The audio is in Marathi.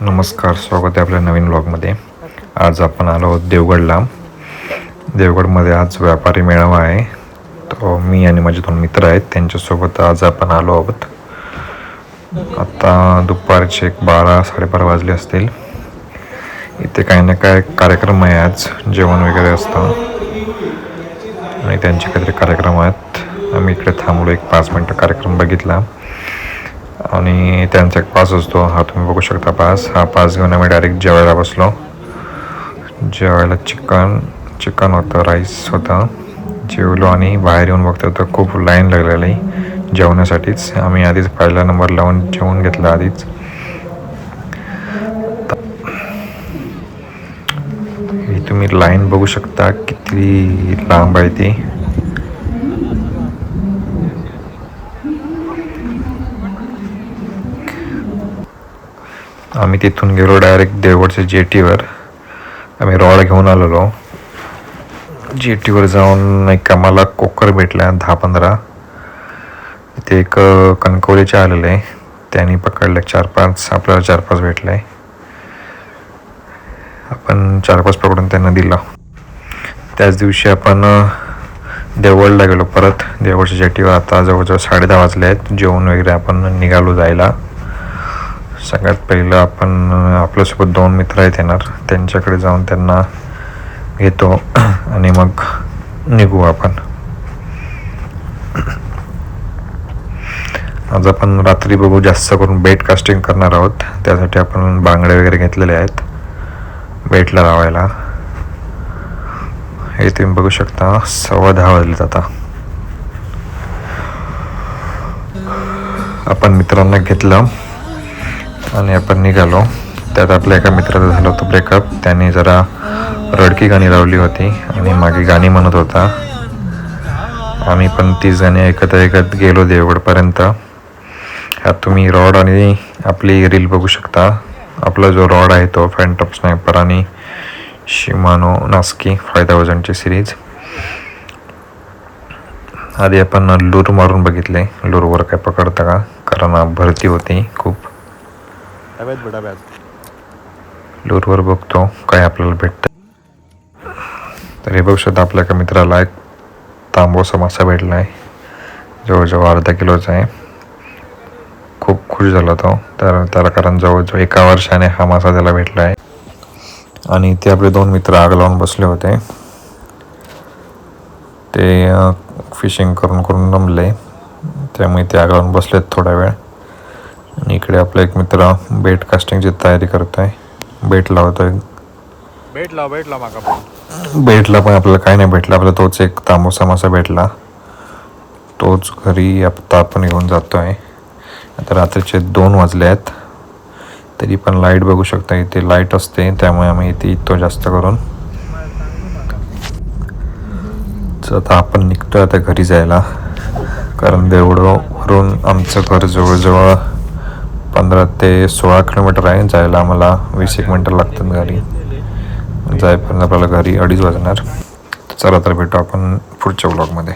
नमस्कार, स्वागत आहे आपल्या नवीन ब्लॉगमध्ये. आज आपण आलो आहोत देवगडला. देवगडमध्ये आज व्यापारी मेळावा आहे. तो मी आणि माझे 2 मित्र आहेत, त्यांच्यासोबत आज आपण आलो आहोत. आता दुपारचे 12-12:30 वाजले असतील. इथे काही ना काय कार्यक्रम आहे, आज जेवण वगैरे असतं आणि त्यांचे काहीतरी कार्यक्रम आहेत. आम्ही इकडे थांबलो, 1-5 मिनटं कार्यक्रम बघितला आणि त्यांचा एक पास असतो. हा तुम्ही बघू शकता पास. हा पास घेऊन आम्ही डायरेक्ट जेवायला बसलो. जेवायला चिकन होतं, राईस होता. जेवलो आणि बाहेर येऊन बघतो तर खूप लाईन लागलेली जेवण्यासाठीच. आम्ही आधीच पहिला नंबर लावून जेवून घेतला आधीच. ही तुम्ही लाईन बघू शकता किती लांब आहे ती. आम्ही तिथून गेलो डायरेक्ट देवगडच्या जेटीवर. आम्ही रॉड घेऊन आलेलो. जेटीवर जाऊन एक आम्हाला कोकर भेटला 10-15. ते एक कणकवलीचे आलेले, त्यांनी पकडले 4-5. आपल्याला 4-5 भेटले. आपण 4-5 पकडून त्यांना दिला. त्याच दिवशी आपण देवगडला गेलो परत देवगडच्या जेटीवर. आता जवळजवळ 10:30 वाजले आहेत. जेवण वगैरे आपण निघालो जायला. सगळ्यात पहिलं आपण आपल्यासोबत 2 मित्र आहेत येणार, त्यांच्याकडे जाऊन त्यांना घेतो आणि मग निघू आपण. आज आपण रात्री बघू, जास्त करून बेट कास्टिंग करणार आहोत. त्यासाठी आपण बांगडे वगैरे घेतलेले आहेत बेटला लावायला. हे तुम्ही बघू शकता 10:15 वाजलेत आता. आपण मित्रांना घेतलं आणि आपण निघालो. त्यात आपल्या एका मित्राचं झालं होतं ब्रेकअप. त्याने जरा रडकी गाणी लावली होती आणि मागे गाणी म्हणत होता. आम्ही पण 30 गाणी ऐकत गेलो देवगडपर्यंत. ह्यात तुम्ही रॉड आणि आपली रील बघू शकता. आपला जो रॉड आहे तो फॅन्टम स्नायपर आणि शिमानो नास्की 5000ची सिरीज. आधी आपण लूर मारून बघितले, लूरवर काय पकडतं का, कारण भरती होती खूप. लूरवर बघतो काय आपल्याला भेटतं. तर हे बघू शकता आपल्या एका मित्राला एक तांबोसा मासा भेटला आहे, जवळजवळ अर्धा किलोचा आहे. खूप खुश झाला तो तर त्याला, कारण जवळजवळ 1 वर्षाने हा मासा त्याला भेटला आहे. आणि ते आपले 2 मित्र आग लावून बसले होते. ते फिशिंग करून नमले, त्यामुळे ते आग लावून बसलेत थोडा वेळ. आणि इकडे आपला एक मित्र बेट कास्टिंगची तयारी करतोय, बेट लावतोय. बेटला पण आपल्याला काही नाही भेटलं. आपल्याला तोच एक तांबोसा मासा भेटला, तोच घरी आता आपण घेऊन जातोय. आता रात्रीचे 2 वाजले आहेत, तरी पण लाईट बघू शकता इथे लाईट असते, त्यामुळे आम्ही इथे येतो जास्त करून. आता आपण निघतोय आता घरी जायला, कारण देवगडवरून आमचं घर जवळजवळ 15 ते 16 किलोमीटर आहे. जायला आम्हाला 20-1 मिनटं लागतात घरी जायपर्यंत. आपल्याला घरी 2:30 वाजणार. चला तर भेटू आपण पुढच्या ब्लॉगमध्ये.